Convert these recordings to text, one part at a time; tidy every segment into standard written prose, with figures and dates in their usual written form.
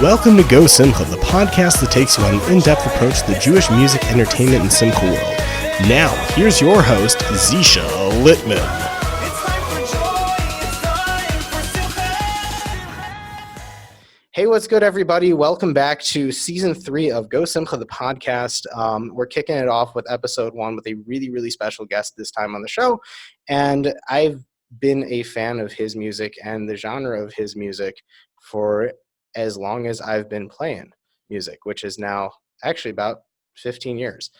Welcome to GoSimcha, the podcast that takes you on an in-depth approach to the Jewish music, entertainment, and Simcha world. Now, here's your host, Zeesha Littman. Hey, what's good, everybody? Welcome back to Season 3 of GoSimcha The Podcast. We're kicking it off with Episode 1 with a really, really special guest this time on the show. And I've been a fan of his music and the genre of his music for as long as I've been playing music, which is now actually about 15 years.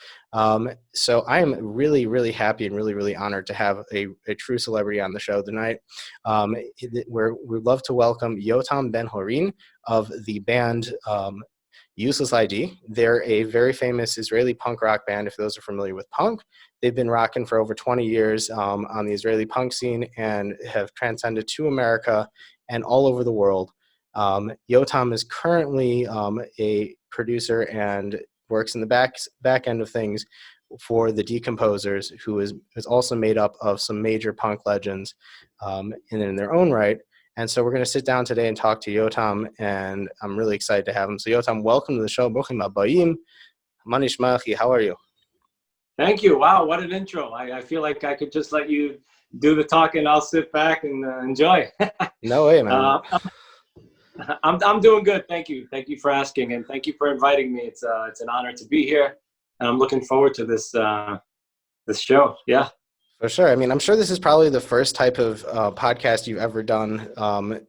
So I am really, really happy and really, really honored to have a true celebrity on the show tonight. We'd love to welcome Yotam Ben-Horin of the band Useless ID. They're a very famous Israeli punk rock band, if those are familiar with punk. They've been rocking for over 20 years on the Israeli punk scene and have transcended to America and all over the world. Yotam is currently a producer and works in the back end of things for the Decomposers, who is also made up of some major punk legends in their own right. And so we're going to sit down today and talk to Yotam, and I'm really excited to have him. So Yotam, welcome to the show. Bruchim habayim. Ma nishma achi? How are you? Thank you. Wow, what an intro. I feel like I could just let you do the talking. I'll sit back and enjoy. No way, man. I'm doing good. Thank you. Thank you for asking, and thank you for inviting me. It's an honor to be here, and I'm looking forward to this show. Yeah, for sure. I mean, I'm sure this is probably the first type of podcast you've ever done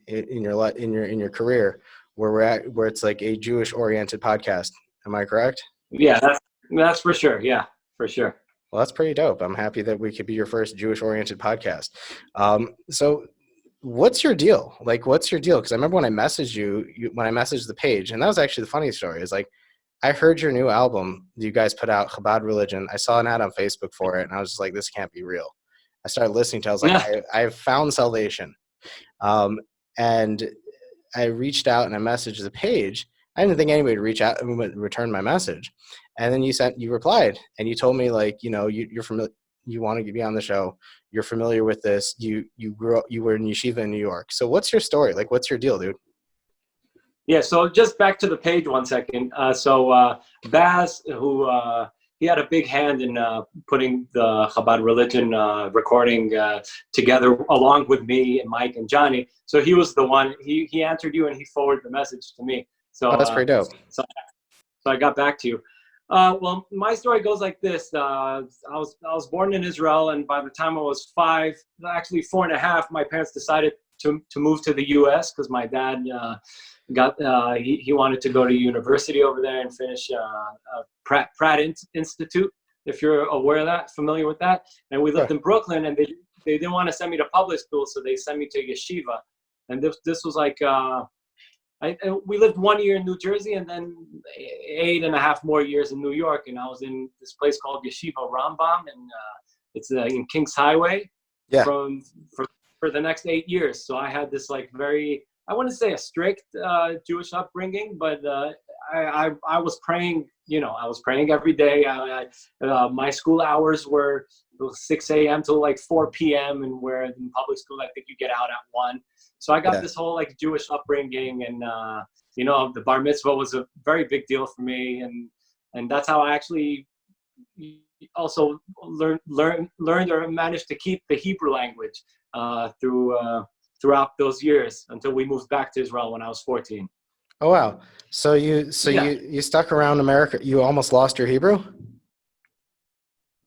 in your career, where it's like a Jewish oriented podcast. Am I correct? Yeah, that's for sure. Yeah, for sure. Well, that's pretty dope. I'm happy that we could be your first Jewish oriented podcast. So. What's your deal? What's your deal? Because I remember when I messaged when I messaged the page, and that was actually the funny story, is I heard your new album you guys put out, Chabad Religion. I saw an ad on Facebook for it, and I was just like, this can't be real. I started listening to it. I was like, I've found salvation. And I reached out and I messaged the page. I didn't think anybody would reach out and would return my message. And then you replied, and you told me, you're familiar. You want to be on the show. You're familiar with this. You grew up. You were in Yeshiva in New York. So what's your story? What's your deal, dude? Yeah. So just back to the page 1 second. Baz, who he had a big hand in putting the Chabad Religion recording together, along with me and Mike and Johnny. So he was the one. He answered you and he forwarded the message to me. So that's pretty dope. So I got back to you. Well, my story goes like this. I was born in Israel, and by the time I was 5, actually 4.5, my parents decided to move to the U.S. because my dad he wanted to go to university over there and finish Pratt Institute, if you're familiar with that. And we lived in Brooklyn, and they didn't want to send me to public school, so they sent me to yeshiva. And this was we lived 1 year in New Jersey and then 8.5 more years in New York. And I was in this place called Yeshiva Rambam, and it's in Kings Highway for the next 8 years. So I had this very, I wouldn't say a strict Jewish upbringing, but I was praying, I was praying every day. My school hours were 6 a.m. till 4 p.m. and where in public school, I think you get out at 1. So I got this whole Jewish upbringing, and the bar mitzvah was a very big deal for me, and that's how I actually also learned or managed to keep the Hebrew language throughout those years until we moved back to Israel when I was 14. Oh wow! So you stuck around America. You almost lost your Hebrew?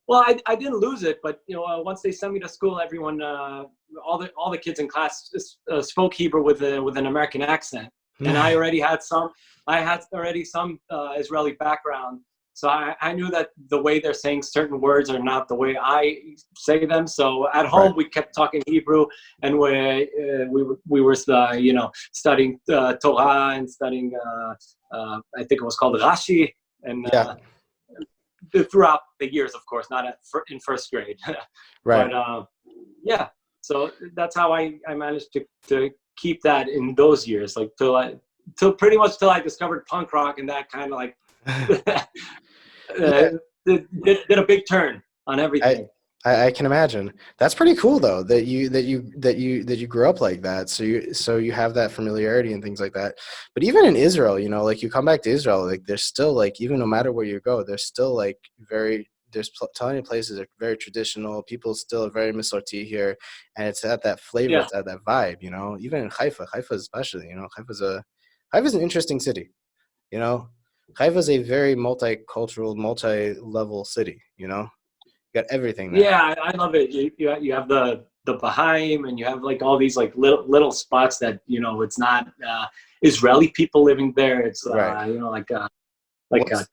Well, I didn't lose it, but once they sent me to school, everyone, all the kids in class spoke Hebrew with an American accent, and I already had some Israeli background, so I knew that the way they're saying certain words are not the way I say them. So at home we kept talking Hebrew, and we were studying Torah and studying I think it was called Rashi, and throughout the years, of course, not in first grade. Right. But so that's how I managed to keep that in those years, till pretty much till I discovered punk rock, and that kind of did a big turn on everything. I can imagine. That's pretty cool though, that you grew up like that. So you have that familiarity and things like that. But even in Israel, like you come back to Israel, like there's still like, even no matter where you go, there's still like plenty of places that are very traditional. People still are very Masorti here, and it's at that flavor, Yeah. it's at that vibe. Even in Haifa especially. Haifa's an interesting city. You know, Haifa is a very multicultural, multi-level city. You got everything there. Yeah, I love it. You have the Bahaim, and you have like all these like little spots that it's not Israeli people living there. It's Right. like What's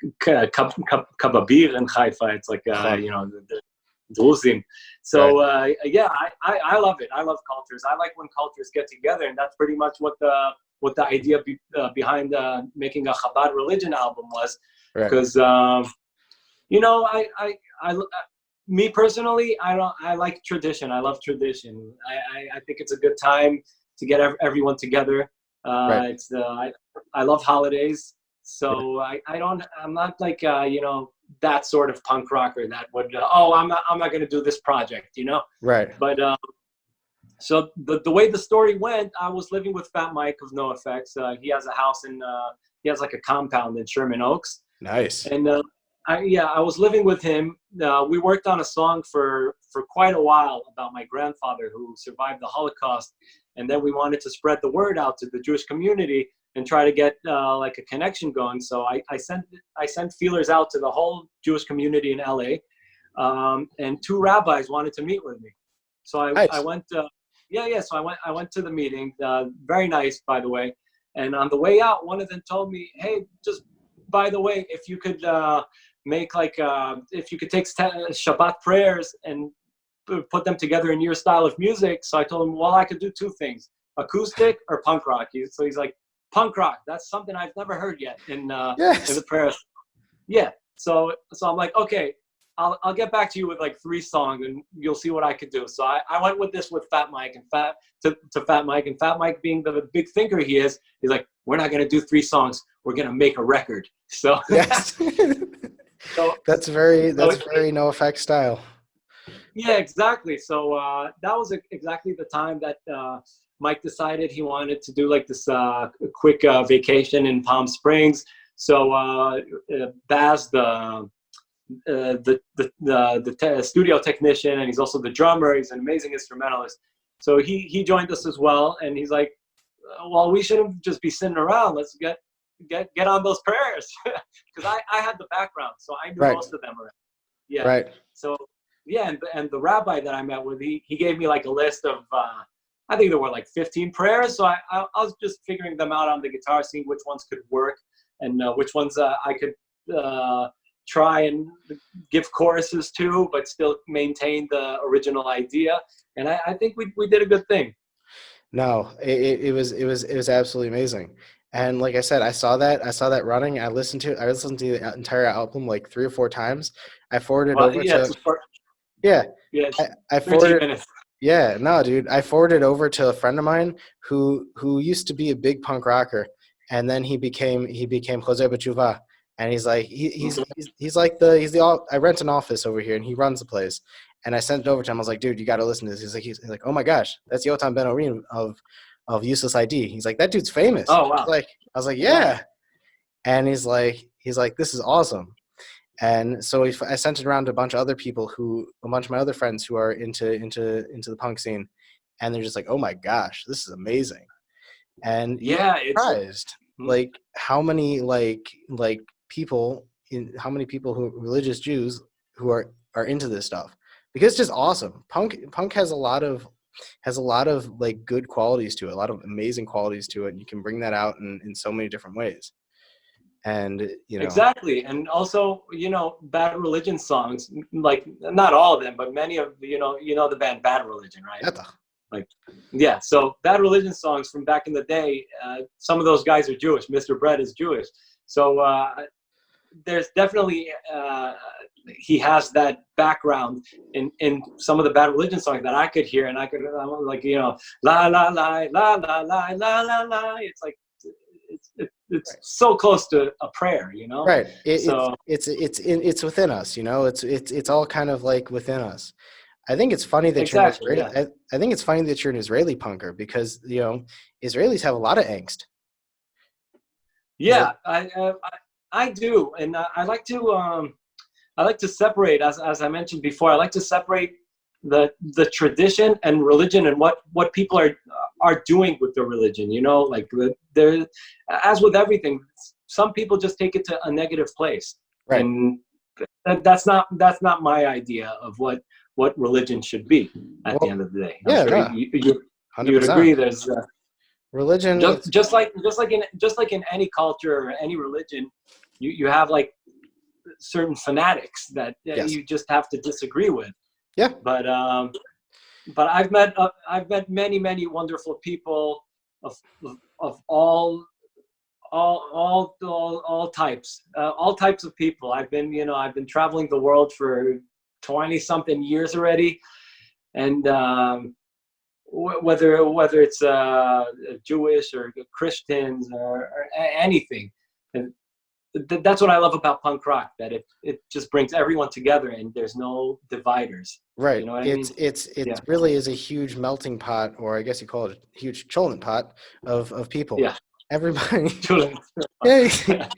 Kababir in Haifa. It's like Chod? the Druzim. Right. So yeah, I love it. I love cultures. I like when cultures get together, and that's pretty much what the idea behind making a Chabad Religion album was. Right. Because I me personally, I like tradition. I love tradition. I think it's a good time to get everyone together. Right. I love holidays. Right. So I'm not like that sort of punk rocker that would I'm not going to do this project, Right. But so the way the story went, I was living with Fat Mike of NOFX. He has a house he has like a compound in Sherman Oaks. Nice. And I was living with him. We worked on a song for quite a while about my grandfather who survived the Holocaust, and then we wanted to spread the word out to the Jewish community and try to get like a connection going. So I sent feelers out to the whole Jewish community in LA, and 2 rabbis wanted to meet with me. So I went. So I went to the meeting. Very nice, by the way. And on the way out, one of them told me, "Hey, just by the way, if you could make like if you could take Shabbat prayers and put them together in your style of music." So I told him, well, I could do 2 things: acoustic or punk rock. So he's like, punk rock. That's something I've never heard yet in Yes. the prayers. Yeah. So I'm like, okay, I'll get back to you with like 3 songs and you'll see what I could do. So I went with this with Fat Mike and Fat Mike, and Fat Mike being the big thinker he is, he's like, we're not going to do 3 songs. We're going to make a record. So Yes. so That's very NoFX style. yeah, exactly. So that was exactly the time that Mike decided he wanted to do like this quick vacation in Palm Springs. So Baz, the studio technician, and he's also the drummer. He's an amazing instrumentalist. So he joined us as well, and he's like, well, we shouldn't just be sitting around. Let's get on those prayers, because I had the background, so I knew most of them already. Yeah. Right. So yeah, and the rabbi that I met with, he gave me like a list of I think there were like 15 prayers. So I was just figuring them out on the guitar, seeing which ones could work and which ones I could try and give choruses to, but still maintain the original idea. And I think we did a good thing. No, it was absolutely amazing. And like I said, I saw that running. I listened to the entire album like 3 or 4 times. I forwarded over to I 13 forwarded minutes. Yeah, no, dude. I forwarded over to a friend of mine who used to be a big punk rocker, and then he became Jose Bachuva, and he's like he's the I rent an office over here, and he runs the place. And I sent it over to him. I was like, dude, you got to listen to this. He's like, oh my gosh, that's Yotam Ben-Horin of Useless ID. He's like, that dude's famous. Oh wow. I was like, yeah. And he's like, this is awesome. And so I sent it around to a bunch of my other friends who are into the punk scene, and they're just like, oh my gosh, this is amazing. And yeah, it's surprised like how many people who religious Jews who are into this stuff, because it's just awesome. Punk has a lot of like good qualities to it, a lot of amazing qualities to it, and you can bring that out in so many different ways. And exactly. And also, Bad Religion songs, like not all of them, but many of the band Bad Religion, right? Like, yeah. So Bad Religion songs from back in the day, some of those guys are Jewish. Mr. Bread is Jewish. So there's definitely he has that background in some of the Bad Religion songs that I could hear, and I'm like, la la la la la la la la la. It's like it's so close to a prayer, Right. So it's within us, it's all kind of like within us. I think it's funny that Exactly. you're an Israeli. I think it's funny that you're an Israeli punker because Israelis have a lot of angst. Yeah, I do, and I like to separate, as I mentioned before. I like to separate the tradition and religion and what people are doing with their religion. Like there, as with everything, some people just take it to a negative place, Right. and that's not my idea of what religion should be at the end of the day. I'm sure you would agree. There's religion just like in any culture or any religion, you have like certain fanatics that Yes. you just have to disagree with. Yeah. But I've met many wonderful people of all types, all types of people. I've been traveling the world for 20 something years already, and whether it's Jewish or Christians or anything. And that's what I love about punk rock, that it just brings everyone together and there's no dividers. Right. You know what I mean? It really is a huge melting pot, or I guess you call it a huge cholent pot of people. Yeah. Everybody. Yeah.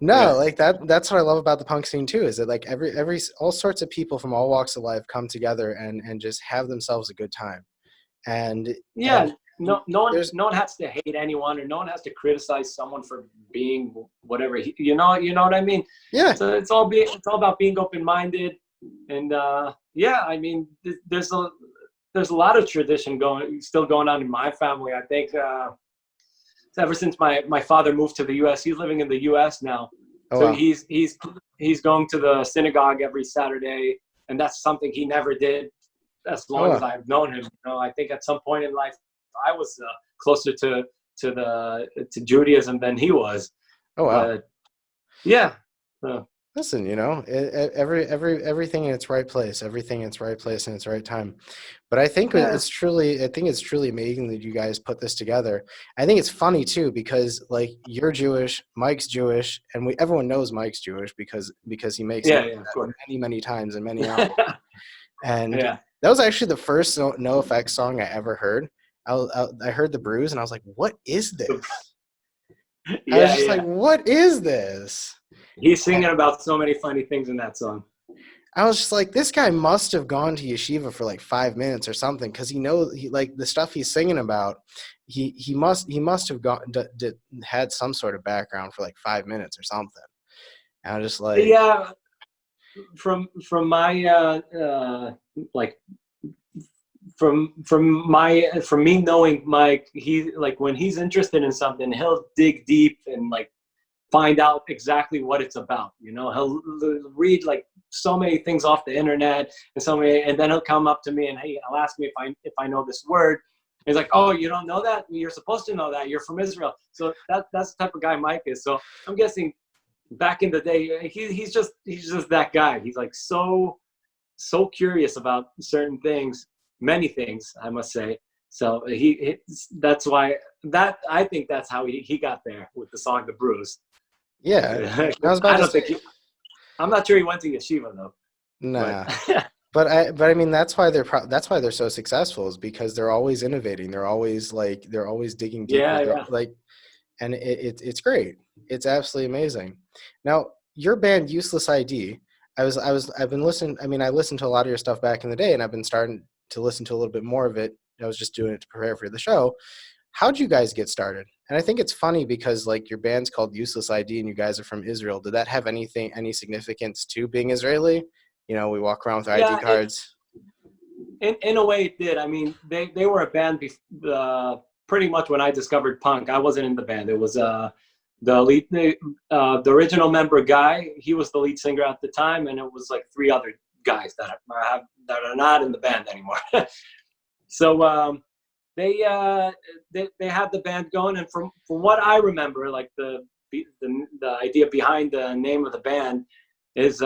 No, like that's what I love about the punk scene too, is that like every all sorts of people from all walks of life come together and just have themselves a good time. And yeah, no one has to hate anyone, or no one has to criticize someone for being whatever. You know what I mean? Yeah. So it's all about being open-minded, and yeah, I mean, there's a lot of tradition still going on in my family. I think ever since my father moved to the U.S., he's living in the U.S. now. Oh, so wow. he's going to the synagogue every Saturday, and that's something he never did as long as I've known him. I think at some point in life I was closer to Judaism than he was. Oh, wow. But yeah. Listen, everything in its right place, everything in its right place in its right time. But I think it's truly amazing that you guys put this together. I think it's funny too, because like you're Jewish, Mike's Jewish, and everyone knows Mike's Jewish because he makes many times and many albums. And that was actually the first NOFX song I ever heard. I heard The Bruise and I was like, what is this? I was just like, what is this? He's singing about so many funny things in that song. I was just like, this guy must have gone to yeshiva for like 5 minutes or something, because he like the stuff he's singing about. He must have had some sort of background for like 5 minutes or something. And I was just like, yeah, from my like from me knowing Mike, he like when he's interested in something, he'll dig deep and like find out exactly what it's about. He'll read like so many things off the internet and then he'll come up to me and he'll ask me if I know this word. He's like, oh, you don't know that? You're supposed to know that. You're from Israel. So that's the type of guy Mike is. So I'm guessing back in the day, he's just that guy. He's like so curious about certain things, many things, I must say. So that's why I think that's how he got there with the song The Bruise. Yeah. I'm not sure he went to yeshiva though. Nah. But I mean that's why they're so successful, is because they're always innovating. They're always digging deeper. Yeah. Like, and it's great. It's absolutely amazing. Now, your band Useless ID, I've been listening. I mean, I listened to a lot of your stuff back in the day, and I've been starting to listen to a little bit more of it. I was just doing it to prepare for the show. How'd you guys get started? And I think it's funny because like your band's called Useless ID and you guys are from Israel. Did that have any significance to being Israeli? We walk around with ID cards. In a way it did. I mean, they were a band pretty much when I discovered punk. I wasn't in the band. It was the original member Guy. He was the lead singer at the time, and it was like 3 other guys that are not in the band anymore. So they had the band going, and from what I remember, like the idea behind the name of the band is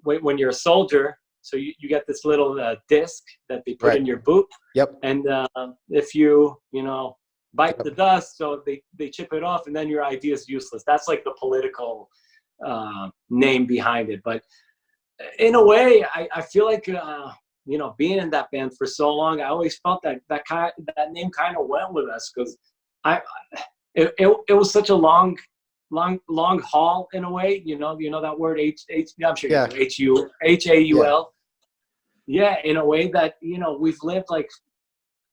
when you're a soldier, so you get this little disc that they put in your boot. Yep. And if you bite the dust, so they chip it off, and then your ID is useless. That's like the political name behind it. But in a way, I feel like being in that band for so long, I always felt that name kind of went with us, because it was such a long haul in a way. You know that word I'm sure Yeah. Haul. Yeah, in a way that we've lived like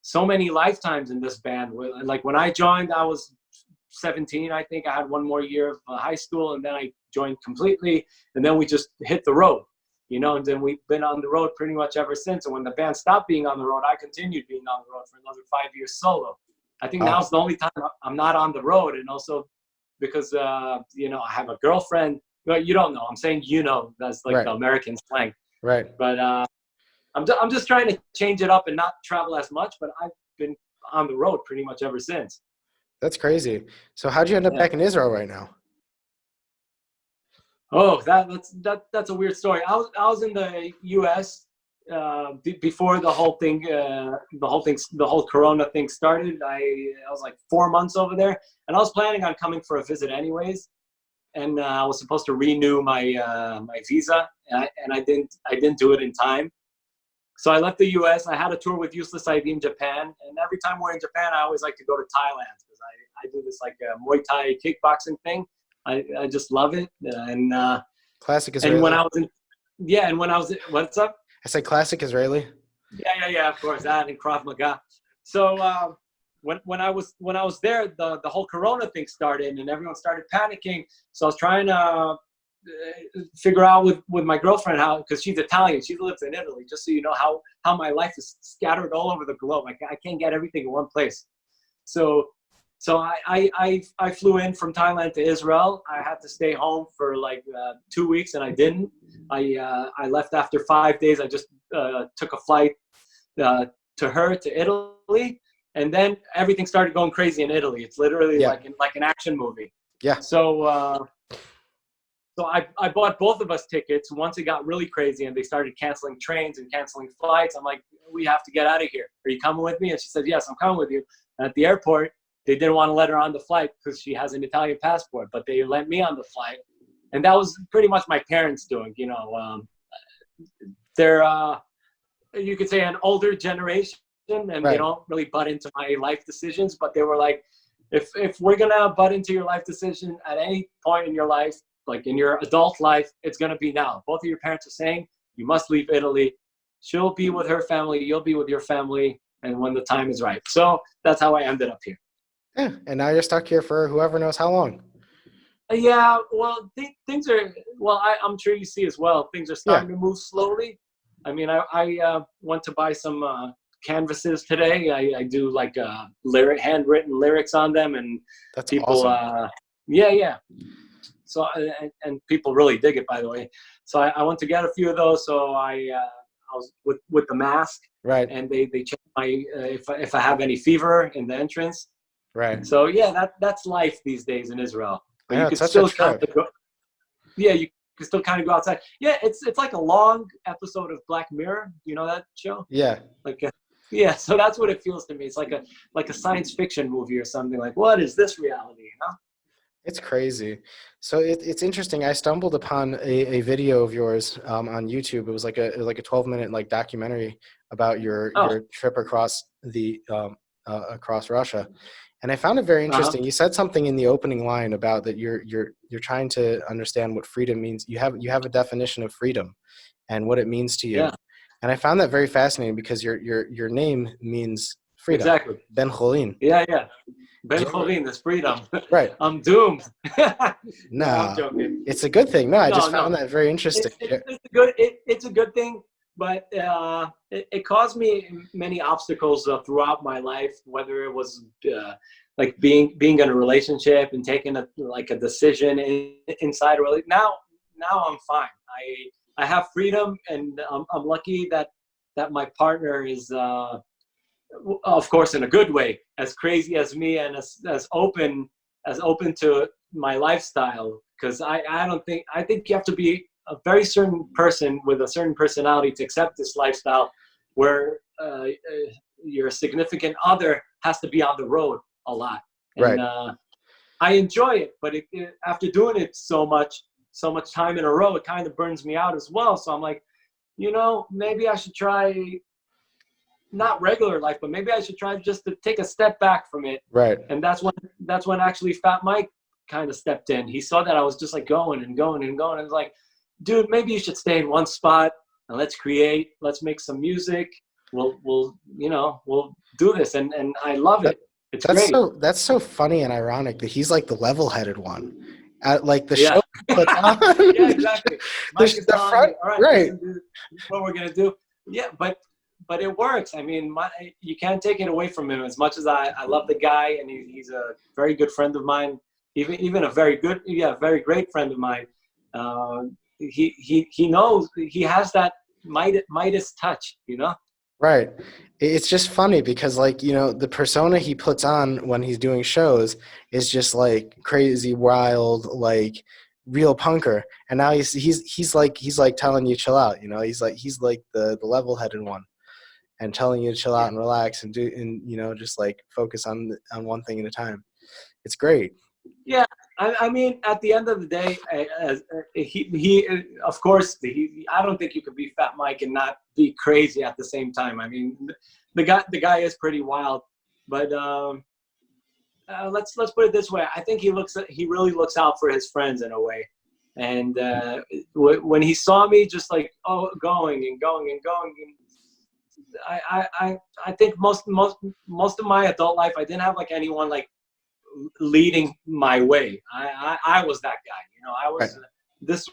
so many lifetimes in this band. Like when I joined, I was 17. I think I had one more year of high school, and then I joined completely, and then we just hit the road. And then we've been on the road pretty much ever since. And when the band stopped being on the road, I continued being on the road for another 5 years solo. I think now's the only time I'm not on the road. And also because, I have a girlfriend. Well, you don't know. I'm saying, that's like the American slang. Right. But I'm just trying to change it up and not travel as much. But I've been on the road pretty much ever since. That's crazy. So how'd you end up back in Israel right now? Oh, that's a weird story. I was in the U.S. Before the whole Corona thing started. I was like 4 months over there, and I was planning on coming for a visit anyways. And I was supposed to renew my my visa, and I didn't do it in time. So I left the U.S. I had a tour with Useless ID in Japan, and every time we're in Japan, I always like to go to Thailand, because I do this like Muay Thai kickboxing thing. I just love it. And classic Israeli. And when I was what's up? I said classic Israeli. Yeah, of course, that and Krav Maga. So when I was there, the whole Corona thing started, and everyone started panicking. So I was trying to figure out with my girlfriend how, because she's Italian, she lives in Italy, just so you know how my life is scattered all over the globe. I can't get everything in one place. So I flew in from Thailand to Israel. I had to stay home for like 2 weeks, and I didn't. I left after 5 days. I just took a flight to Italy, and then everything started going crazy in Italy. It's literally like an action movie. Yeah. So I bought both of us tickets once it got really crazy, and they started canceling trains and canceling flights. I'm like, we have to get out of here. Are you coming with me? And she said, yes, I'm coming with you. And at the airport, they didn't want to let her on the flight because she has an Italian passport, but they let me on the flight. And that was pretty much my parents doing, they're, you could say, an older generation, and they don't really butt into my life decisions, but they were like, if we're going to butt into your life decision at any point in your life, like in your adult life, it's going to be now. Both of your parents are saying, you must leave Italy. She'll be with her family. You'll be with your family. And when the time is right. So that's how I ended up here. Yeah, and now you're stuck here for whoever knows how long. Yeah, well, things are, I'm sure you see as well, things are starting to move slowly. I mean, I went to buy some canvases today. I do like handwritten lyrics on them, and that's people, awesome. Yeah. So, and people really dig it, by the way. So I went to get a few of those. So I was with the mask, right? And they check my if I have any fever in the entrance. Right. So yeah, that's life these days in Israel. But you can still kind of go. Yeah, you can still kind of go outside. Yeah, it's like a long episode of Black Mirror. You know that show? Yeah. Yeah. So that's what it feels to me. It's like a science fiction movie or something. Like, what is this reality? It's crazy. So it's interesting. I stumbled upon a video of yours on YouTube. It was like a 12-minute like documentary about your trip across across Russia. And I found it very interesting. You said something in the opening line about that you're trying to understand what freedom means. You have a definition of freedom and what it means to you. Yeah. And I found that very fascinating because your name means freedom. Exactly. Ben-Horin. Yeah. Ben-Horin is freedom. Right. I'm doomed. No, I'm joking. It's a good thing. No, I just found that very interesting. It's a good thing. But it caused me many obstacles throughout my life, whether it was like being in a relationship and taking a decision inside a relationship. Now I'm fine. I have freedom, and I'm lucky that my partner is, of course, in a good way, as crazy as me and as open to my lifestyle. Because I think you have to be a very certain person with a certain personality to accept this lifestyle where your significant other has to be on the road a lot. And, right. I enjoy it, but after doing it so much time in a row, it kind of burns me out as well. So I'm like, maybe I should try not regular life, but maybe I should try just to take a step back from it. Right. And that's when actually Fat Mike kind of stepped in. He saw that I was just like going and going and going, and was like, dude, maybe you should stay in one spot and let's create, let's make some music. We'll do this. And I love it. It's great. That's so funny and ironic that he's like the level-headed one at like the Yeah. show. Yeah, exactly. Mike is telling me, all right, right. this is what we're gonna do. Yeah, but it works. I mean, you can't take it away from him. As much as I love the guy, and he's a very good friend of mine, even a very great friend of mine. He knows he has that Midas touch, Right. It's just funny because the persona he puts on when he's doing shows is just like crazy, wild, like real punker. And now he's like telling you chill out, he's like the level-headed one and telling you to chill out and relax and just like focus on one thing at a time. It's great. Yeah. I mean, at the end of the day, he of course, I don't think you could be Fat Mike and not be crazy at the same time. I mean, the guy is pretty wild, but let's put it this way. I think he really looks out for his friends in a way. And when he saw me just like going and going and going, I think most of my adult life I didn't have like anyone like leading my way. I was that guy, I was right. This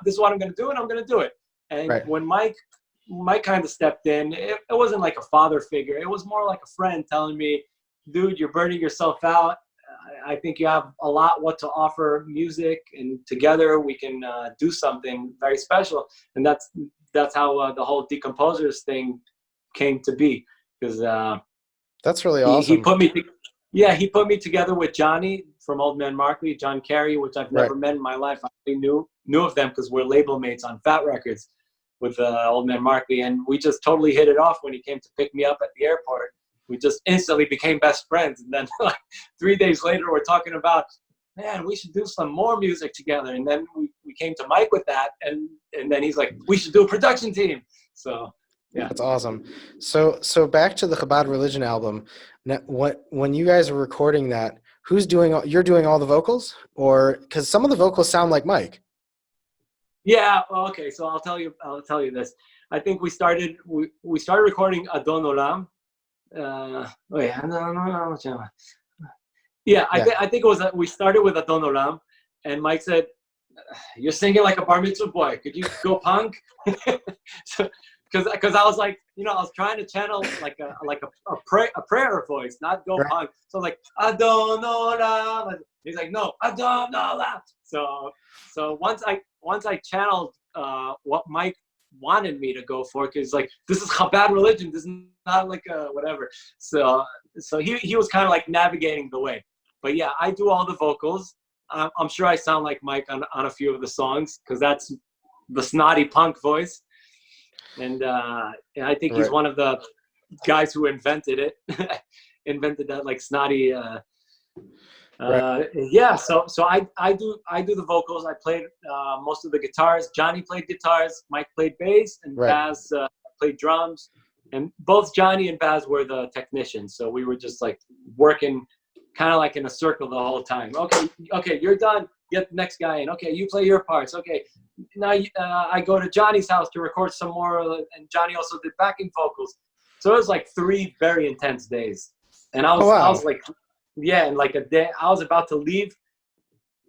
is what I'm going to do, and I'm going to do it. And right. When Mike kind of stepped in, it wasn't like a father figure. It was more like a friend telling me, dude, you're burning yourself out. I think you have a lot what to offer music, and together we can do something very special. And that's how the whole Decomposers thing came to be, because that's really awesome. He put me together with Johnny from Old Man Markley, John Carey, which I've never met in my life. I only knew of them because we're label mates on Fat Records with Old Man Markley, and we just totally hit it off when he came to pick me up at the airport. We just instantly became best friends, and then like 3 days later, we're talking about, man, we should do some more music together. And then we came to Mike with that, and then he's like, we should do a production team. So. Yeah, that's awesome. So back to the Chabad Religion album. Now, when you guys are recording that, you're doing all the vocals, or because some of the vocals sound like Mike? Yeah. Okay. So I'll tell you this. I think we started recording Adon Olam. I think it was we started with Adon Olam, and Mike said, "You're singing like a bar mitzvah boy. Could you go punk?" Because I was like, I was trying to channel like a prayer voice, not go punk. So like Adon Olam. He's like, no, Adon Olam. So once I channeled what Mike wanted me to go for, because like this is Chabad Religion, this is not like a whatever. So he was kind of like navigating the way. But yeah, I do all the vocals. I'm sure I sound like Mike on a few of the songs, because that's the snotty punk voice. And I think he's one of the guys who invented it, invented that like snotty. Yeah. So I do the vocals. I played most of the guitars. Johnny played guitars. Mike played bass, and Baz played drums. And both Johnny and Baz were the technicians. So we were just like working kind of like in a circle the whole time. Okay, you're done. Get the next guy in. Okay, you play your parts. Okay, now I go to Johnny's house to record some more, and Johnny also did backing vocals. So it was like 3 very intense days, and I was like, yeah, and like a day I was about to leave.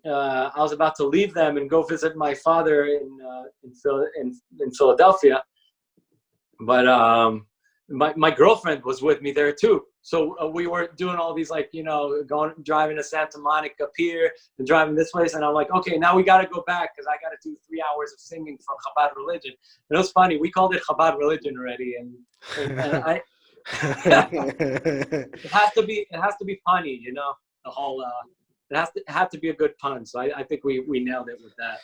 I was about to leave them and go visit my father in Philadelphia, but my girlfriend was with me there too. So we were doing all these like, driving to Santa Monica Pier and driving this place. And I'm like, okay, now we got to go back because I got to do 3 hours of singing for Chabad Religion. And it was funny. We called it Chabad Religion already. And I, it has to be funny, the whole, it had to be a good pun. So I think we nailed it with that.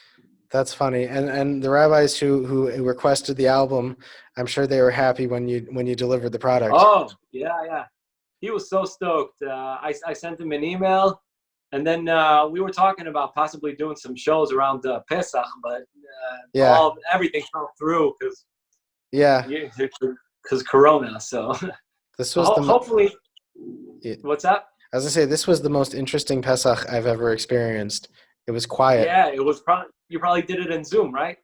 That's funny. And the rabbis who requested the album, I'm sure they were happy when you delivered the product. Oh, yeah. He was so stoked. I sent him an email, and then we were talking about possibly doing some shows around Pesach, but everything fell through because Yeah. Because Corona. So This was hopefully. What's that? As I say, this was the most interesting Pesach I've ever experienced. It was quiet. Yeah, it was you probably did it in Zoom, right?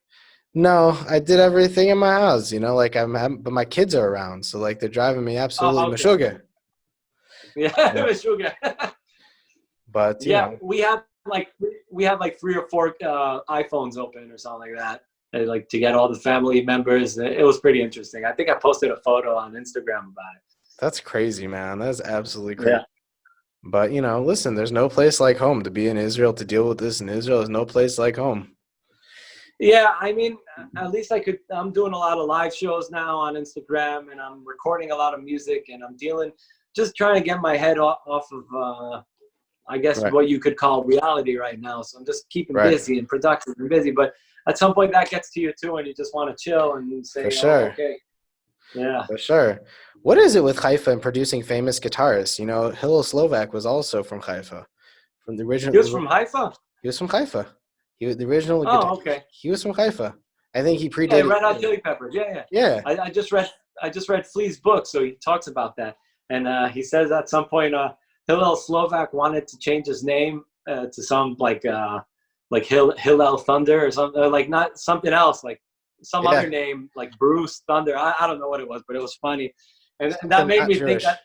No, I did everything in my house, like but my kids are around, so like they're driving me absolutely mashuga. Yeah, mashuga. But we have like 3 or 4 iPhones open or something like that, and like to get all the family members. It was pretty interesting. I think I posted a photo on Instagram about it. That's crazy, man. That's absolutely crazy. Yeah. But listen, there's no place like home. To be in Israel, to deal with this in Israel, is no place like home. Yeah, I mean, at least I'm doing a lot of live shows now on Instagram, and I'm recording a lot of music, and I'm just trying to get my head off of, I guess, what you could call reality right now. So I'm just keeping busy and productive and busy. But at some point that gets to you too, and you just want to chill and say, okay. Yeah. For sure. What is it with Haifa and producing famous guitarists? Hillel Slovak was also from Haifa. From the original. He was from Haifa? He was from Haifa. The original. Okay. He was from Haifa. I think he predated. Yeah, Red Hot Chili Peppers. Yeah. I just read Flea's book, so he talks about that, and he says at some point Hillel Slovak wanted to change his name to some like Hillel Thunder or something, like not something else, like some other name, like Bruce Thunder. I don't know what it was, but it was funny, and that made me think that.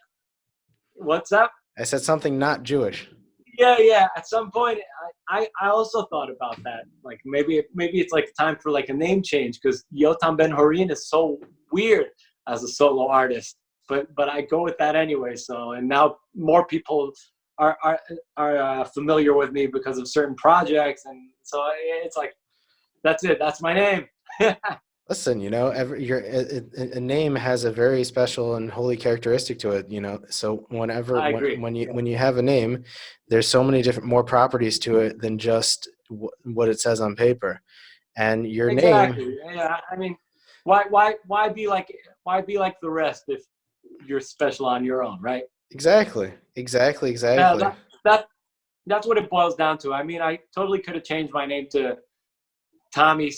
What's up? I said something not Jewish. Yeah. At some point, I also thought about that. Like maybe it's like time for like a name change, because Yotam Ben-Horin is so weird as a solo artist. But I go with that anyway. So, and now more people are familiar with me because of certain projects, and so it's like that's it. That's my name. Listen, a name has a very special and holy characteristic to it, So when you have a name, there's so many more properties to it than just what it says on paper. And your name. Yeah, I mean, why be like the rest if you're special on your own, right? Exactly. Yeah, that's what it boils down to. I mean, I totally could have changed my name to Tommy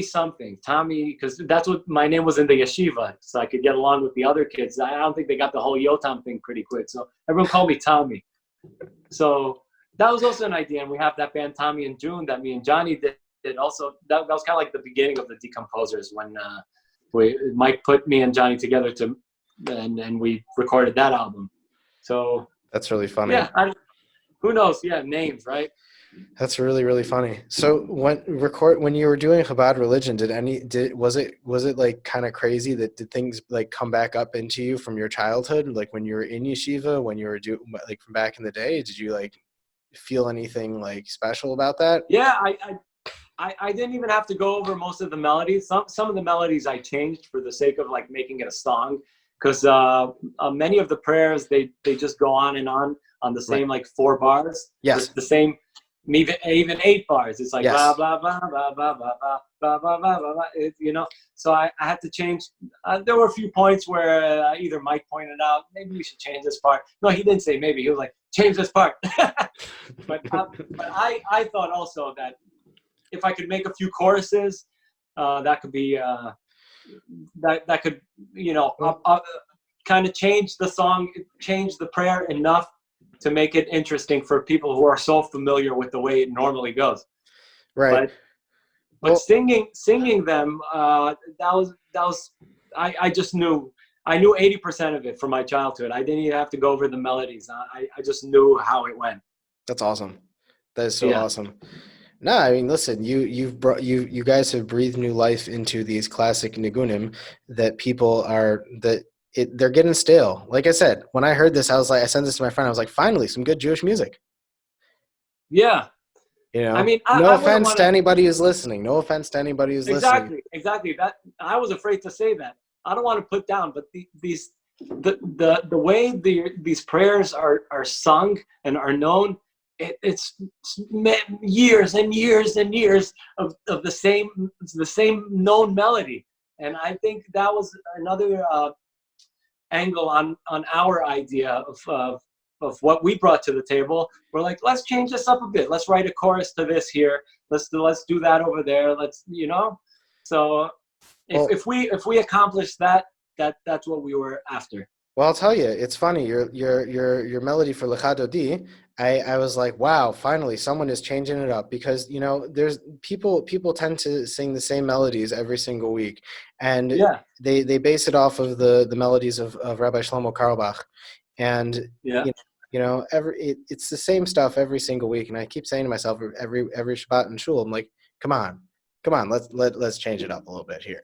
something, because that's what my name was in the yeshiva, so I could get along with the other kids. I don't think they got the whole Yotam thing pretty quick, so everyone called me Tommy. So that was also an idea, and we have that band Tommy and June that me and Johnny did also. That was kind of like the beginning of the Decomposers, when Mike put me and Johnny together and we recorded that album. So that's really funny. Yeah, who knows? Yeah, names, right? That's really, really funny. So when you were doing Chabad Religion, was it like kind of crazy did things like come back up into you from your childhood, like when you were in yeshiva, when you were like from back in the day? Did you like feel anything like special about that? Yeah, I didn't even have to go over most of the melodies. Some of the melodies I changed for the sake of like making it a song, because many of the prayers they just go on and on the same like 4 bars. Yes, the same. Even 8 bars. It's like blah blah blah blah blah blah blah blah blah blah. So I had to change. There were a few points where either Mike pointed out, maybe we should change this part. No, he didn't say maybe. He was like, change this part. but I thought also that if I could make a few choruses, that could be that could kind of change the song, change the prayer enough to make it interesting for people who are so familiar with the way it normally goes. Right. But singing them, that was I just knew. I knew 80% of it from my childhood. I didn't even have to go over the melodies. I just knew how it went. That's awesome. That is so awesome. No, I mean, listen, you guys have breathed new life into these classic niggunim that people they're getting stale. Like I said, when I heard this, I sent this to my friend. I was like, finally, some good Jewish music. Yeah. I mean, no offense to anybody who's listening. No offense to anybody who's listening. Exactly. That I was afraid to say that. I don't want to put down, but the way these prayers are sung and are known, it's years and years and years of the same known melody. And I think that was another angle on our idea of what we brought to the table. We're like, let's change this up a bit. Let's write a chorus to this here. Let's do that over there. So If we accomplish that, that's what we were after. Well, I'll tell you, it's funny. Your melody for Lecha Dodi, I was like, wow, finally someone is changing it up, because there's people tend to sing the same melodies every single week, and Yeah. they base it off of the melodies of Rabbi Shlomo Carlebach, and Yeah. it's the same stuff every single week, and I keep saying to myself every Shabbat in shul, I'm like, come on, let's change it up a little bit here.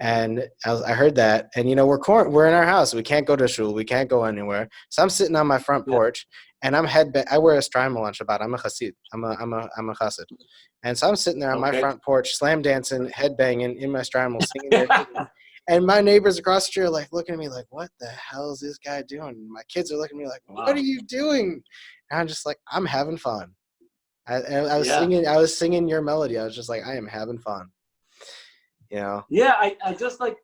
And I heard that, and we're in our house. We can't go to shul. We can't go anywhere. So I'm sitting on my front porch, and I wear a strimal on Shabbat. I'm a chassid. I'm a chassid. And so I'm sitting there on my front porch, slam dancing, head banging in my strimal, singing. And my neighbors across the street are like looking at me like, "What the hell is this guy doing?" And my kids are looking at me like, "What are you doing?" And I'm just like, "I'm having fun." I was singing your melody. I was just like, I am having fun. Yeah, I just like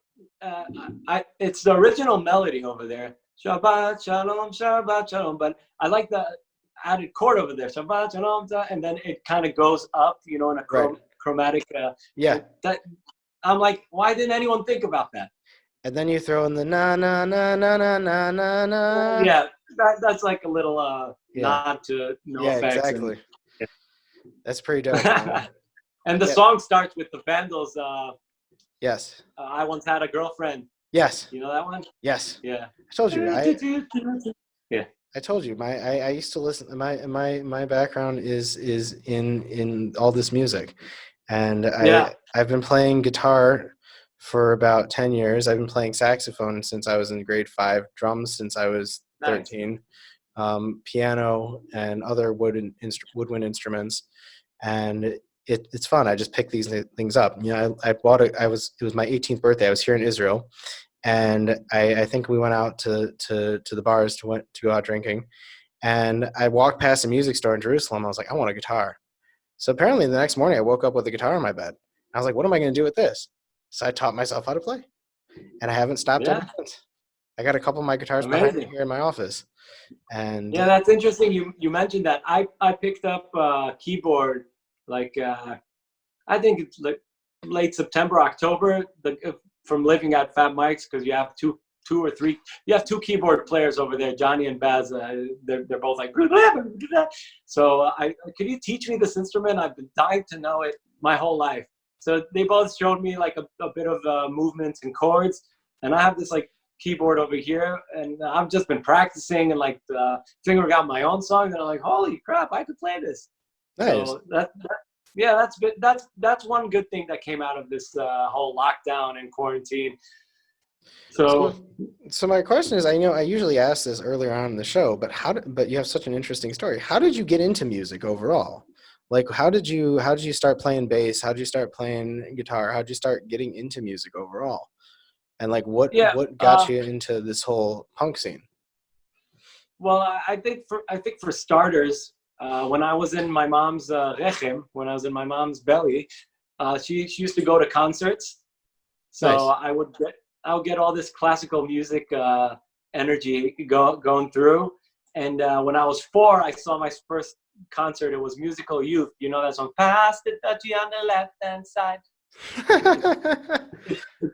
it's the original melody over there. Shabbat shalom, but I like the added chord over there. Shabbat shalom, and then it kind of goes up, in a chromatic. That I'm like, why didn't anyone think about that? And then you throw in the na na na na na na na na. Yeah, that's like a little nod to NOFX. Yeah, exactly. That's pretty dope. And the song starts with the Vandals. Yes. I once had a girlfriend. Yes. You know that one? Yes. Yeah. I told you. Yeah. I told you. I used to listen. My background is in all this music, and I've been playing guitar for about 10 years. I've been playing saxophone since I was in grade 5, drums since I was 13, piano and other woodwind instruments, and it's fun. I just pick these things up. I bought it. It was my 18th birthday. I was here in Israel, and I think we went out to the bars to go out drinking, and I walked past a music store in Jerusalem. I was like, I want a guitar. So apparently the next morning I woke up with a guitar in my bed. I was like, what am I going to do with this? So I taught myself how to play, and I haven't stopped ever since. I got a couple of my guitars behind me here in my office. And that's interesting. You mentioned that. I picked up keyboard like I think it's like late September, October, from living at Fat Mike's, because you have two or three. You have two keyboard players over there, Johnny and Baz. They're both like. So could you teach me this instrument? I've been dying to know it my whole life. So they both showed me like a bit of movements and chords, and I have this like keyboard over here, and I've just been practicing and like figuring out my own songs, and I'm like, holy crap, I could play this. Nice. So that's one good thing that came out of this whole lockdown and quarantine. So my question is, I usually ask this earlier on in the show, but but you have such an interesting story. How did you get into music overall? Like, how did you start playing bass? How did you start playing guitar? How did you start getting into music overall? And like, what got you into this whole punk scene? Well, I think for starters, when I was in my mom's rechem, when I was in my mom's belly, she used to go to concerts. So nice. I would get all this classical music energy going through. And when I was 4, I saw my first concert. It was Musical Youth. You know that song, Pass the Touchy on the left hand side.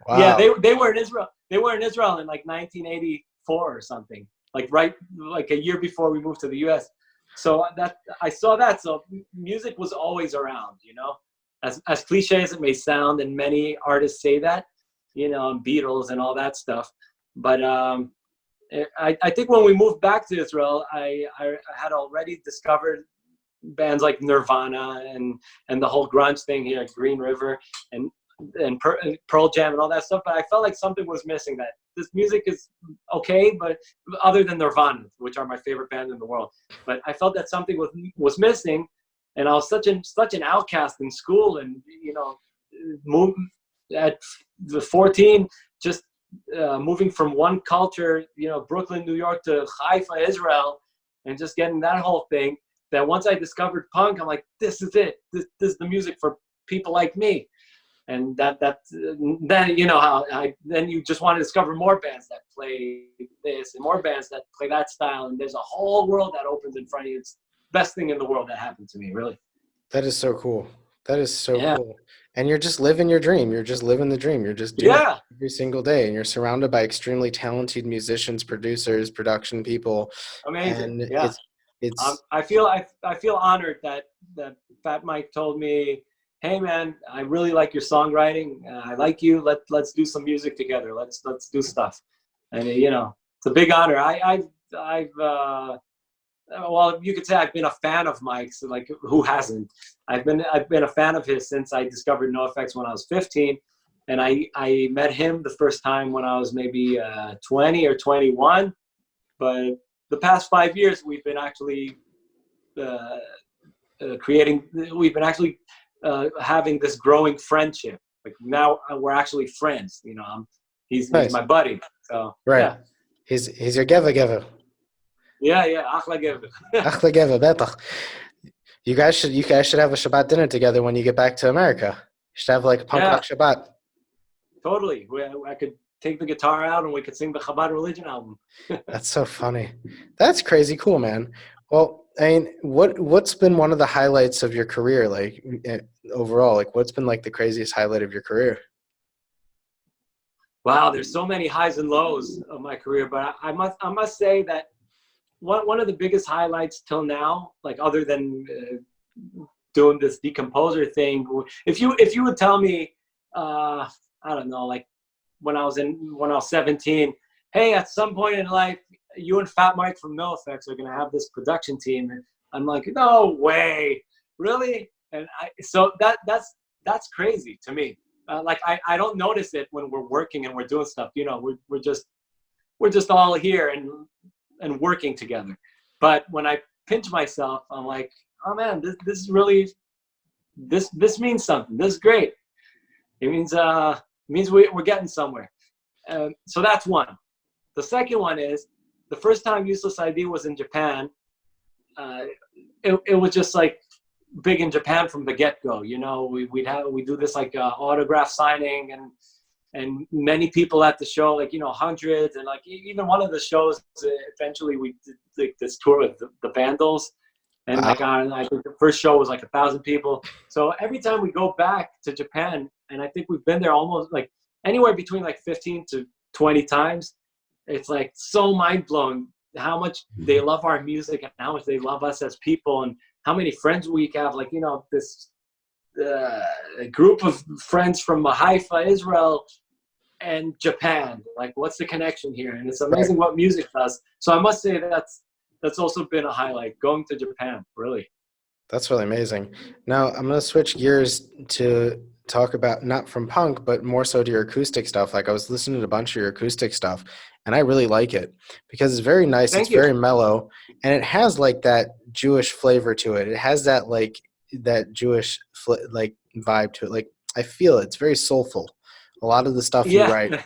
Wow. Yeah, they were in Israel. They were in Israel in like 1984 or something, like a year before we moved to the US. So that I saw that. So music was always around, as cliche as it may sound, and many artists say that, Beatles and all that stuff. But I think when we moved back to Israel, I had already discovered bands like Nirvana and the whole grunge thing here at Green River and Pearl Jam and all that stuff. But I felt like something was missing, that this music is okay, but other than Nirvana, which are my favorite band in the world. But I felt that something was missing, and I was such an outcast in school, and moved at the 14, just moving from one culture, Brooklyn, New York, to Haifa, Israel, and just getting that whole thing. That once I discovered punk, I'm like, this is it. This is the music for people like me. And then then you just want to discover more bands that play this and more bands that play that style. And there's a whole world that opens in front of you. It's the best thing in the world that happened to me, really. That is so cool. That is so Yeah. cool. And you're just living your dream. You're just living the dream. You're just doing it Yeah. every single day. And you're surrounded by extremely talented musicians, producers, production people. Amazing. And Yeah. it's I feel honored that Fat Mike told me, "Hey man, I really like your songwriting. I like you. Let's do some music together. Let's do stuff." And it's a big honor. Well, you could say I've been a fan of Mike's. Like, who hasn't? I've been a fan of his since I discovered NOFX when I was 15, and I met him the first time when I was maybe 20 or 21. But the past 5 years, we've been actually We've been actually having this growing friendship. Like, now we're actually friends. He's nice. my buddy. So Right. yeah. He's your geva. Yeah. Achla Gev. Achla geva, betach. You guys should have a Shabbat dinner together when you get back to America. You should have like a punk rock Shabbat. Totally. I could take the guitar out and we could sing the Chabad Religion album. That's so funny. That's crazy cool, man. Well, I mean, what's been one of the highlights of your career, like overall? Like, what's been like the craziest highlight of your career? Wow, there's so many highs and lows of my career, but I must say that one of the biggest highlights till now, like other than doing this decomposer thing, if you would tell me, I don't know, like when I was 17, hey, at some point in life, you and Fat Mike from NOFX are gonna have this production team, and I'm like, no way, really? And so that's crazy to me. Like I don't notice it when we're working and we're doing stuff. We're just all here and working together. But when I pinch myself, I'm like, oh man, this is really this means something. This is great. It means we're getting somewhere. So that's one. The second one is the first time Useless ID was in Japan. It was just like big in Japan from the get-go. We do this like autograph signing and many people at the show, like hundreds, and like even one of the shows eventually we did like this tour with the Vandals, and like I think the first show was like 1,000 people. So every time we go back to Japan, and I think we've been there almost like anywhere between like 15 to 20 times, it's like so mind-blowing how much they love our music and how much they love us as people, and how many friends we have, like, this group of friends from Haifa, Israel, and Japan. Like, what's the connection here? And it's amazing what music does. So I must say that's also been a highlight, going to Japan, really. That's really amazing. Now, I'm going to switch gears to talk about, not from punk, but more so to your acoustic stuff. Like, I was listening to a bunch of your acoustic stuff, and I really like it because it's very nice. It's very mellow, and it has like that Jewish flavor to it. It has that like that Jewish like vibe to it. Like, I feel it's very soulful. A lot of the stuff you write.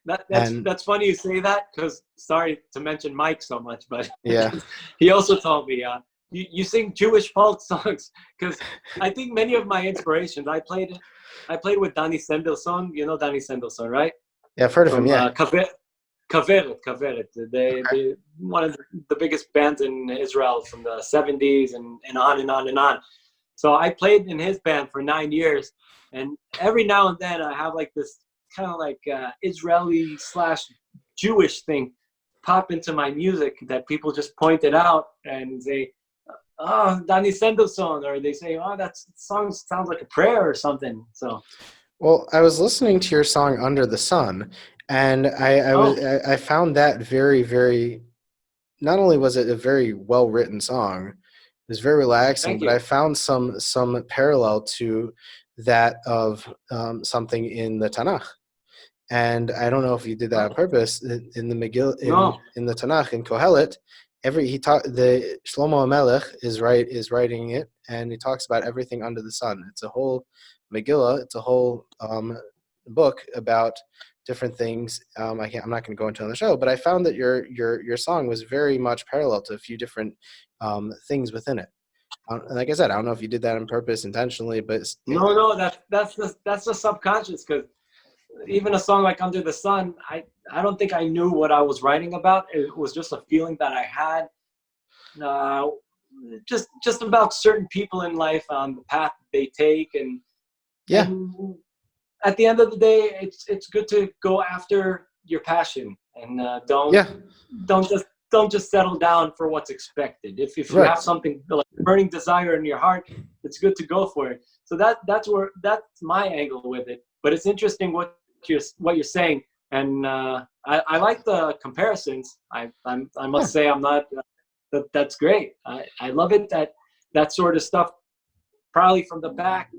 That's funny you say that, because sorry to mention Mike so much, but yeah, he also told me you sing Jewish folk songs, because I think many of my inspirations I played with Danny Sendelson. You know Danny Sendelson, right? Yeah, I've heard of him. Yeah. Kaveret. They one of the biggest bands in Israel from the 70s and on and on and on. So I played in his band for 9 years, and every now and then I have like this kind of like Israeli / Jewish thing pop into my music that people just pointed out and say, oh, Danny Sendelson, or they say, oh, that song sounds like a prayer or something. So, well, I was listening to your song Under the Sun, and I found that very, very, not only was it a very well written song, it was very relaxing, but I found some parallel to that of something in the Tanakh. And I don't know if you did that on purpose. In the Megillah, in the Tanakh, in Kohelet, the Shlomo HaMelech is writing it, and he talks about everything under the sun. It's a whole Megillah. It's a whole book about different things. I'm not going to go into on the show, but I found that your song was very much parallel to a few different things within it. Like I said, I don't know if you did that on purpose, intentionally, but no, that's the subconscious, because even a song like Under the Sun, I don't think I knew what I was writing about. It was just a feeling that I had just about certain people in life on the path they take, and at the end of the day, it's good to go after your passion, and don't just settle down for what's expected. If you have something like burning desire in your heart, it's good to go for it. So that's my angle with it. But it's interesting what you're saying, and I like the comparisons. I must say I'm not. That's great. I love it that sort of stuff, probably from the back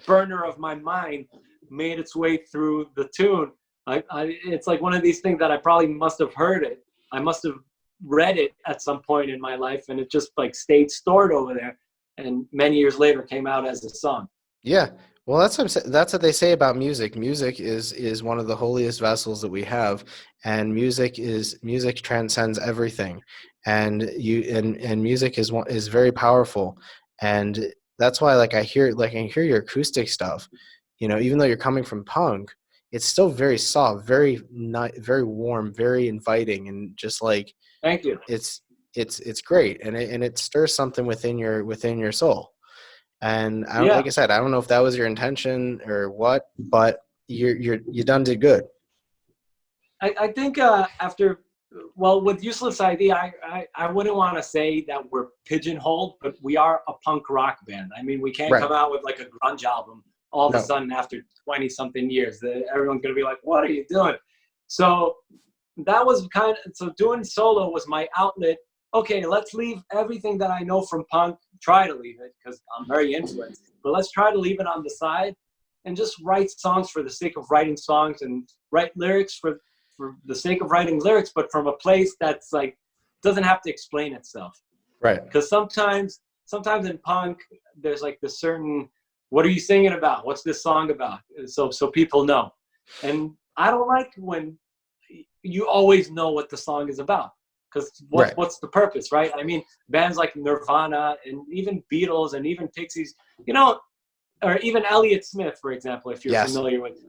burner of my mind, made its way through the tune. It's like one of these things that I probably must have heard it. I must have read it at some point in my life, and it just like stayed stored over there, and many years later came out as a song. Yeah. Well, that's what they say about music. Music is one of the holiest vessels that we have, and music transcends everything, and music is very powerful, and that's why I hear your acoustic stuff. Even though you're coming from punk, it's still very soft, very warm, very inviting, and just like, thank you. It's great, and it stirs something within your soul. And like I said, I don't know if that was your intention or what, but you did good. I think with Useless ID, I wouldn't want to say that we're pigeonholed, but we are a punk rock band. I mean, we can't come out with like a grunge album all of a sudden after 20 something years. Everyone's gonna be like, "What are you doing?" So that was doing solo was my outlet. Okay, let's leave everything that I know from punk, try to leave it because I'm very influenced, but let's try to leave it on the side and just write songs for the sake of writing songs, and write lyrics for the sake of writing lyrics, but from a place that's like, doesn't have to explain itself. Right. Because sometimes in punk, there's like this certain, what are you singing about? What's this song about? So people know. And I don't like when you always know what the song is about. Because what's the purpose, right? I mean, bands like Nirvana and even Beatles and even Pixies, or even Elliott Smith, for example, if you're familiar with.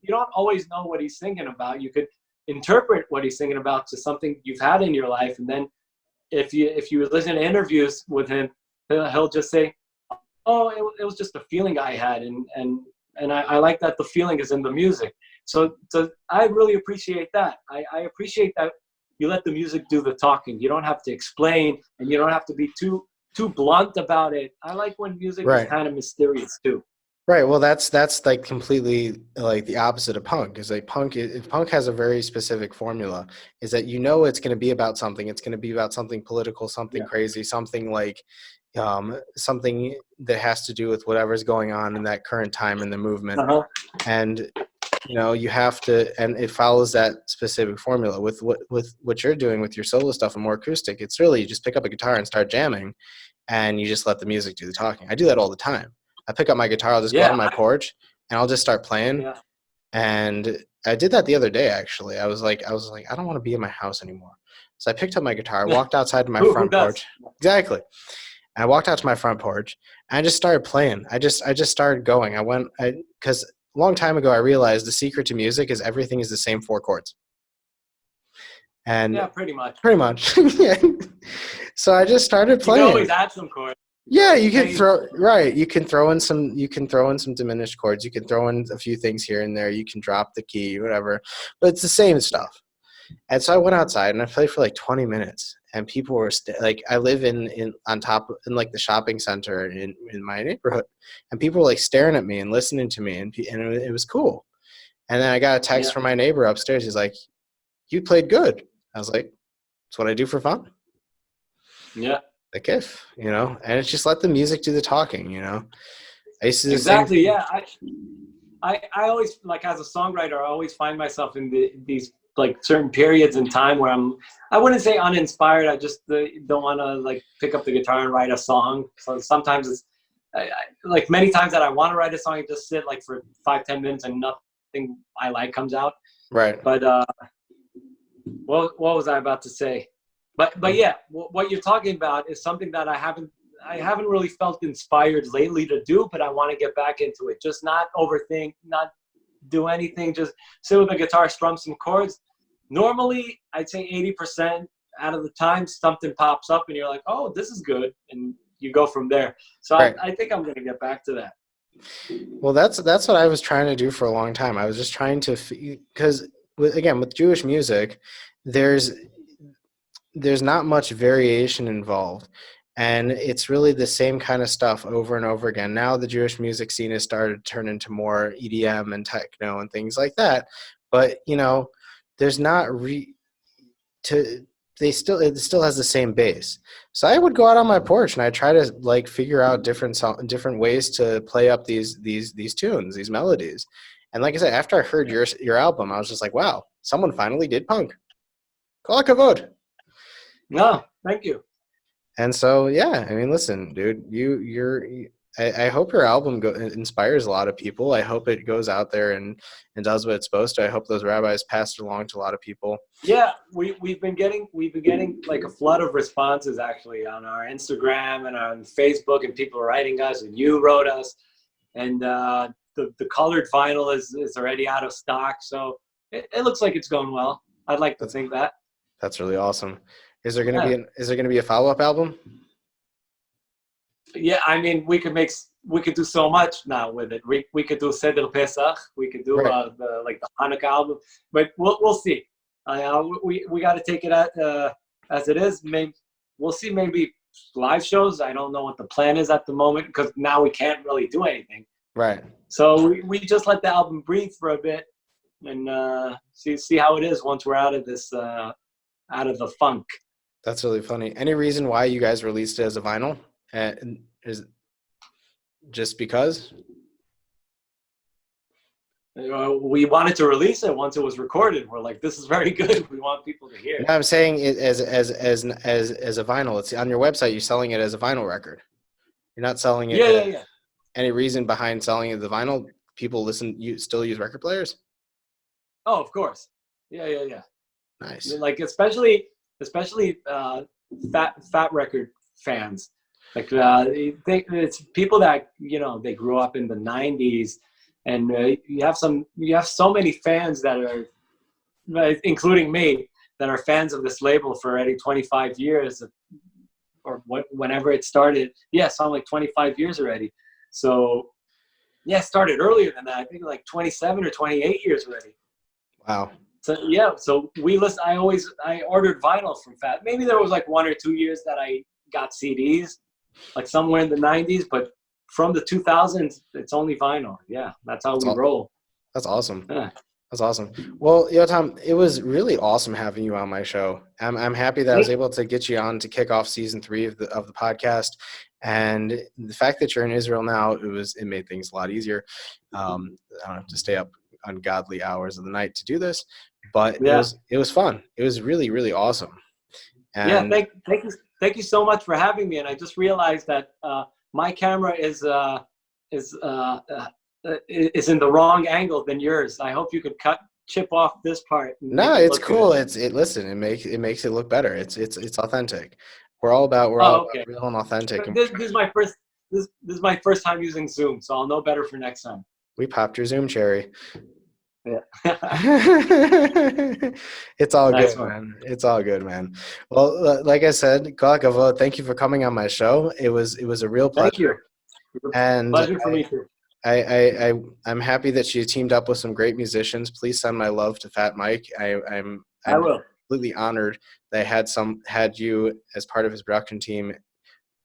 You don't always know what he's singing about. You could interpret what he's singing about to something you've had in your life, and then if you listen to interviews with him, he'll just say, "Oh, it was just a feeling I had," and I like that the feeling is in the music. So I really appreciate that. I appreciate that you let the music do the talking. You don't have to explain, and you don't have to be too blunt about it. I like when music is kind of mysterious too. Right. Well, that's like completely like the opposite of punk. Is like punk has a very specific formula. Is that it's going to be about something. It's going to be about something political, something crazy, something like something that has to do with whatever's going on in that current time in the movement. And you have to, and it follows that specific formula. With what you're doing with your solo stuff and more acoustic, it's really you just pick up a guitar and start jamming, and you just let the music do the talking. I do that all the time. I pick up my guitar, I'll just go on my porch, and I'll just start playing. Yeah. And I did that the other day, actually. I was like, I don't want to be in my house anymore. So I picked up my guitar, walked outside to my front porch. Exactly. And I walked out to my front porch, and I just started playing. I just started going. Because a long time ago, I realized the secret to music is everything is the same 4 chords. And pretty much. Yeah. So I just started playing. You can always add some chords. Yeah, you can throw in some diminished chords. You can throw in a few things here and there. You can drop the key, whatever. But it's the same stuff. And so I went outside and I played for like 20 minutes. And people were I live in like the shopping center in my neighborhood, and people were like staring at me and listening to me, and it was cool. And then I got a text from my neighbor upstairs. He's like, "You played good." I was like, "That's what I do for fun." Yeah. The kiff, and it's just let the music do the talking, Exactly. Yeah. I always, like, as a songwriter, I always find myself in these like certain periods in time where I wouldn't say uninspired. I just don't want to like pick up the guitar and write a song. So sometimes it's like many times that I want to write a song, I just sit like for 5-10 minutes and nothing I like comes out. Right. But what was I about to say? But yeah, what you're talking about is something that I haven't really felt inspired lately to do, but I want to get back into it. Just not overthink, not do anything, just sit with the guitar, strum some chords. Normally, I'd say 80% out of the time, something pops up and you're like, oh, this is good. And you go from there. So Right. I think I'm going to get back to that. Well, that's what I was trying to do for a long time. I was just trying to, because with Jewish music, there's not much variation involved, and it's really the same kind of stuff over and over again. Now the Jewish music scene has started to turn into more EDM and techno and things like that, but there's not it still has the same base. So I would go out on my porch and I try to like figure out different ways to play up these tunes, these melodies. And like I said, after I heard your album, I was just like, wow, someone finally did punk. Kol hakavod. No, thank you. And so, yeah, I mean, listen, dude, I hope your album inspires a lot of people. I hope it goes out there and does what it's supposed to. I hope those rabbis pass it along to a lot of people. Yeah, we've been getting like a flood of responses actually on our Instagram and on Facebook, and people are writing us, and you wrote us, and the colored vinyl is already out of stock, so it looks like it's going well. I'd like to think that. That's really awesome. Is there gonna be a follow-up album? Yeah, I mean, we could do so much now with it. We could do Seder Pesach. We could do right. the Hanukkah album, but we'll see. We got to take it as it is. Maybe we'll see. Maybe live shows. I don't know what the plan is at the moment because now we can't really do anything. Right. So we just let the album breathe for a bit and see how it is once we're out of this out of the funk. That's really funny. Any reason why you guys released it as a vinyl? Is it just because? We wanted to release it once it was recorded. We're like, this is very good. We want people to hear it. No, I'm saying it as a vinyl. It's on your website. You're selling it as a vinyl record. You're not selling it. Yeah. Any reason behind selling it the vinyl? People you still use record players? Oh, of course. Yeah. Nice. Like especially fat record fans. Like it's people that they grew up in the 90s, and you have so many fans that are, including me, that are fans of this label for already 25 years, or whenever it started. Yeah, something like 25 years already. So yeah, it started earlier than that. I think like 27 or 28 years already. Wow. So yeah, so I ordered vinyl from Fat. Maybe there was like 1 or 2 years that I got CDs, like somewhere in the 90s, but from the 2000s, it's only vinyl. Yeah, that's how we roll. That's awesome. Yeah. That's awesome. Well, Yotam, it was really awesome having you on my show. I'm happy that I was able to get you on to kick off season 3 of the podcast. And the fact that you're in Israel now, it made things a lot easier. I don't have to stay up ungodly hours of the night to do this, but it was fun. It was really, really awesome. And yeah, thank you so much for having me. And I just realized that my camera is in the wrong angle than yours. I hope you could chip off this part. No, it's cool. Good. It makes it look better. It's authentic. We're all about real and authentic. This is my first time using Zoom, so I'll know better for next time. We popped your Zoom cherry. Yeah. It's all good, man. It's all good, man. Well, like I said, Kol hakavod, thank you for coming on my show. It was a real pleasure. Thank you. And pleasure for me too. I'm happy that you teamed up with some great musicians. Please send my love to Fat Mike. I will. Completely honored that I had you as part of his production team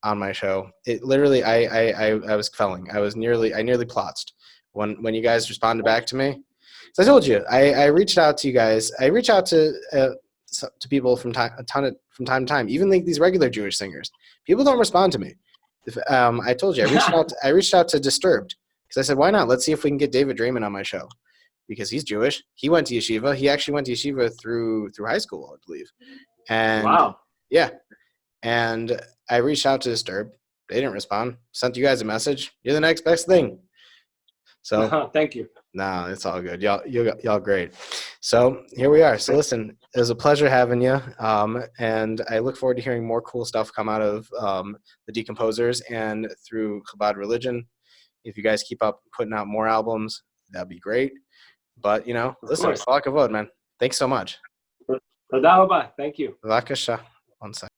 on my show. It literally, I was felling. I nearly plotzed when you guys responded back to me. So I told you, I reached out to you guys. I reach out to people from time to time, even like these regular Jewish singers. People don't respond to me. I told you, I reached out to Disturbed because I said, why not? Let's see if we can get David Draymond on my show because he's Jewish. He went to yeshiva. He actually went to yeshiva through high school, I believe. And wow. Yeah. And I reached out to Disturbed. They didn't respond. Sent you guys a message. You're the next best thing. So thank you. No, it's all good. Y'all great. So here we are. So listen, it was a pleasure having you. And I look forward to hearing more cool stuff come out of the Decomposers and through Chabad Religion. If you guys keep up putting out more albums, that'd be great. But listen, Kol hakavod, man. Thanks so much. Toda rabba. Thank you. Bevakasha. One second.